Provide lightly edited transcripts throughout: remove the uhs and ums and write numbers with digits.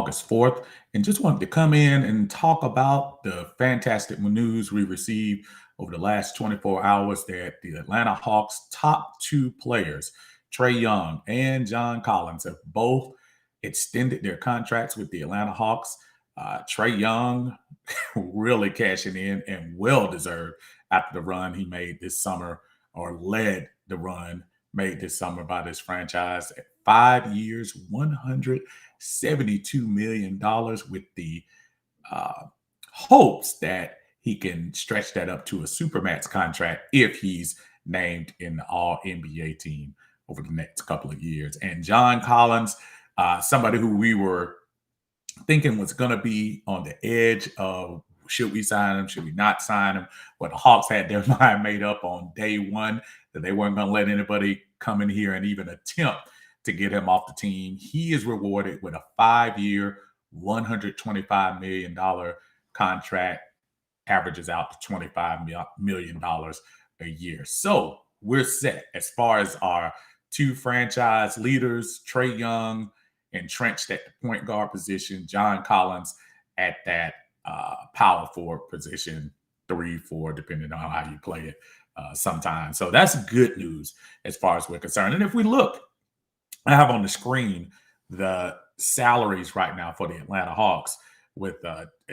August 4th, and just wanted to come in and talk about the fantastic news we received over the last 24 hours that the Atlanta Hawks' top two players, Trae Young and John Collins, have both extended their contracts with the Atlanta Hawks. Trae Young really cashing in and well deserved after the run he made this summer, or led the run made this summer by this franchise at 5 years, $172 million, with the uh, hopes that he can stretch that up to a supermax contract if he's named in the All NBA team over the next couple of years. And John Collins, somebody who we were thinking was going to be on the edge of, should we sign him, should we not sign him? But the Hawks had their mind made up on day one that they weren't going to let anybody come in here and even attempt to get him off the team. He is rewarded with a 5-year, $125 million contract, averages out to $25 million a year. So we're set as far as our two franchise leaders, Trae Young entrenched at the point guard position, John Collins at that power forward position, 3-4, depending on how you play it sometimes. So that's good news as far as we're concerned. And if we look, I have on the screen the salaries right now for the Atlanta Hawks. With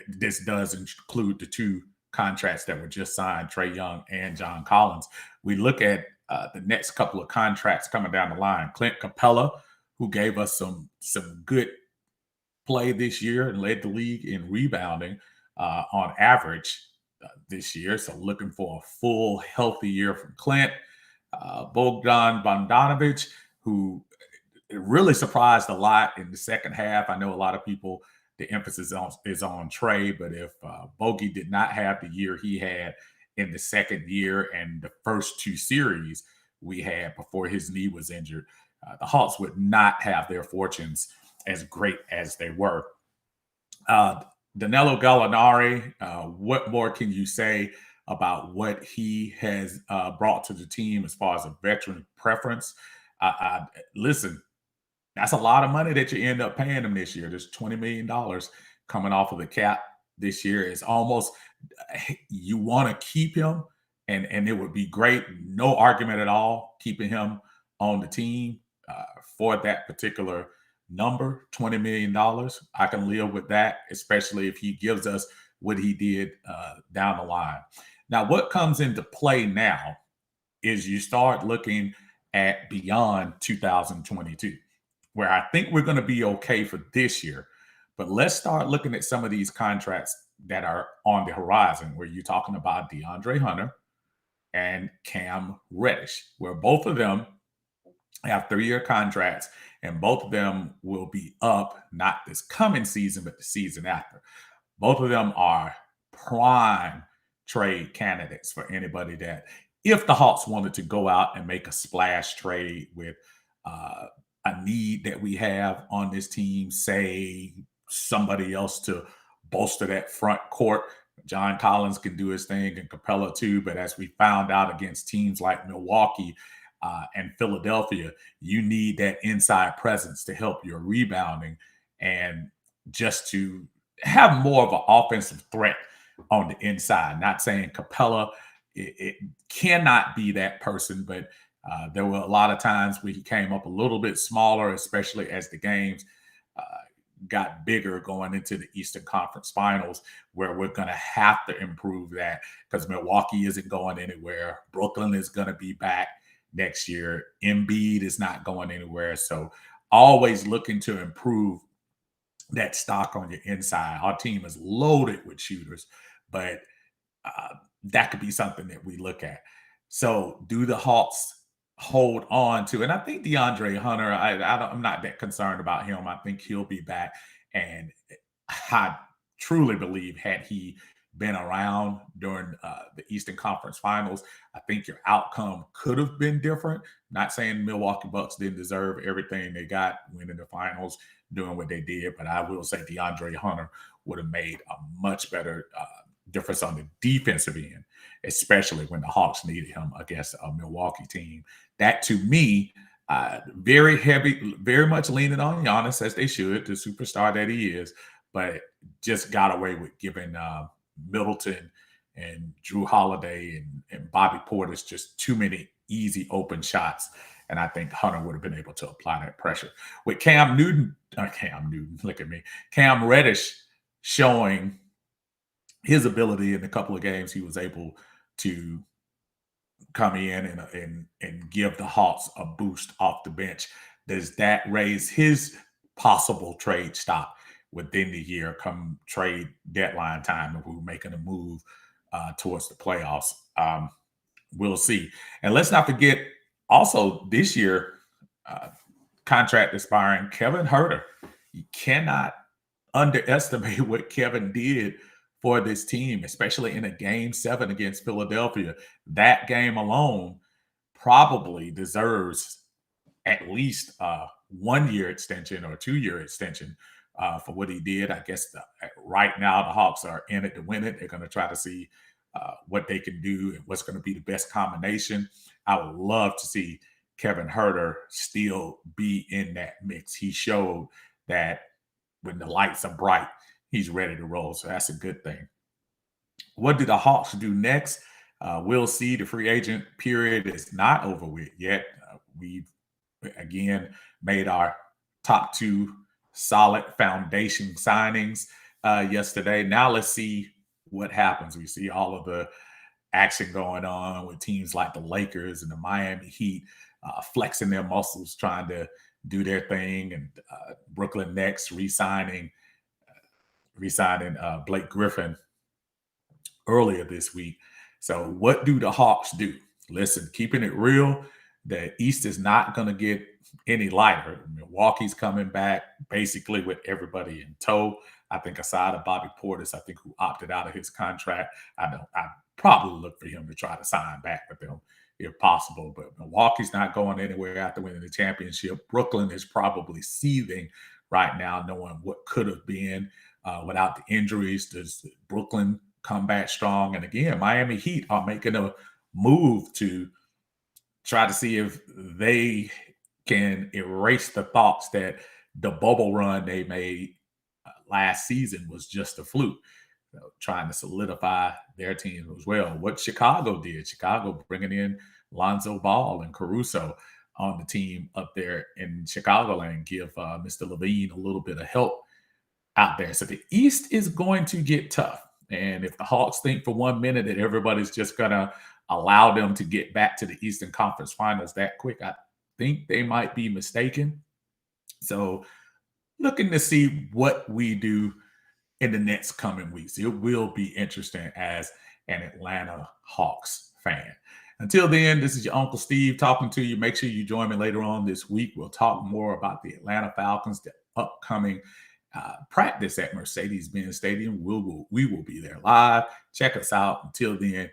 this does include the two contracts that were just signed, Trae Young and John Collins. We look at the next couple of contracts coming down the line. Clint Capella, who gave us some good play this year and led the league in rebounding on average this year. So looking for a full, healthy year from Clint. Bogdan Bogdanovic, who really surprised a lot in the second half. I know a lot of people, the emphasis is on Trae, but if Bogey did not have the year he had in the second year and the first two series we had before his knee was injured, the Hawks would not have their fortunes as great as they were. Danilo Gallinari, what more can you say about what he has brought to the team as far as a veteran preference? Listen, that's a lot of money that you end up paying him this year. There's $20 million coming off of the cap this year. It's almost, you want to keep him, and it would be great. No argument at all keeping him on the team for that particular number, $20 million. I can live with that, especially if he gives us what he did down the line. Now, what comes into play now is you start looking at beyond 2022, where I think we're going to be okay for this year. But let's start looking at some of these contracts that are on the horizon, where you're talking about DeAndre Hunter and Cam Reddish, where both of them have 3-year contracts, and both of them will be up not this coming season, but the season after. Both of them are prime trade candidates for anybody that, if the Hawks wanted to go out and make a splash trade with a need that we have on this team, say somebody else to bolster that front court. John Collins can do his thing, and Capella too, but as we found out against teams like Milwaukee and Philadelphia, you need that inside presence to help your rebounding and just to have more of an offensive threat on the inside. Not saying Capella, it cannot be that person, but there were a lot of times where he came up a little bit smaller, especially as the games got bigger going into the Eastern Conference Finals, where we're going to have to improve that because Milwaukee isn't going anywhere. Brooklyn is going to be back next year. Embiid is not going anywhere. So always looking to improve that stock on your inside. Our team is loaded with shooters, but that could be something that we look at. So do the Hawks hold on to? And I think DeAndre Hunter, I'm not that concerned about him. I think he'll be back. And I truly believe, had he been around during the Eastern Conference Finals, I think your outcome could have been different. Not saying Milwaukee Bucks didn't deserve everything they got winning the finals, doing what they did, but I will say DeAndre Hunter would have made a much better difference on the defensive end, especially when the Hawks needed him against a Milwaukee team that, to me, Very heavy, very much leaning on Giannis as they should, the superstar that he is, but just got away with giving Middleton and Drew Holiday and Bobby Portis just too many easy open shots. And I think Hunter would have been able to apply that pressure. With Cam Newton, look at me, Cam Reddish showing his ability in a couple of games, he was able to come in and give the Hawks a boost off the bench. Does that raise his possible trade stock within the year come trade deadline time if we're making a move towards the playoffs? We'll see. And let's not forget also this year, uh, contract expiring, Kevin Herter. You cannot underestimate what Kevin did for this team, especially in a game 7 against Philadelphia. That game alone probably deserves at least a 1-year extension or 2-year extension for what he did. I guess right now the Hawks are in it to win it. They're going to try to see what they can do and what's going to be the best combination. I would love to see Kevin Herter still be in that mix. He showed that when the lights are bright, he's ready to roll. So that's a good thing. What do the Hawks do next? We'll see. The free agent period is not over with yet. We've again made our top 2 solid foundation signings yesterday. Now let's see what happens. We see all of the action going on with teams like the Lakers and the Miami Heat flexing their muscles, trying to do their thing, and Brooklyn Nets re-signing Blake Griffin earlier this week. So what do the Hawks do? Listen, keeping it real, the East is not going to get any lighter. Milwaukee's coming back basically with everybody in tow. I think aside of Bobby Portis, I think who opted out of his contract, I probably look for him to try to sign back with them if possible. But Milwaukee's not going anywhere after winning the championship. Brooklyn is probably seething right now, knowing what could have been without the injuries. Does Brooklyn come back strong? And again, Miami Heat are making a move to try to see if they can erase the thoughts that the bubble run they made last season was just a fluke. Trying to solidify their team as well. What Chicago did, Chicago bringing in Lonzo Ball and Caruso on the team up there in Chicagoland, give Mr. Levine a little bit of help out there. So the East is going to get tough. And if the Hawks think for 1 minute that everybody's just going to allow them to get back to the Eastern Conference Finals that quick, I think they might be mistaken. So looking to see what we do in the next coming weeks. It will be interesting as an Atlanta Hawks fan. Until then, this is your Uncle Steve talking to you. Make sure you join me later on this week. We'll talk more about the Atlanta Falcons, the upcoming practice at Mercedes-Benz Stadium. We will be there live. Check us out. Until then,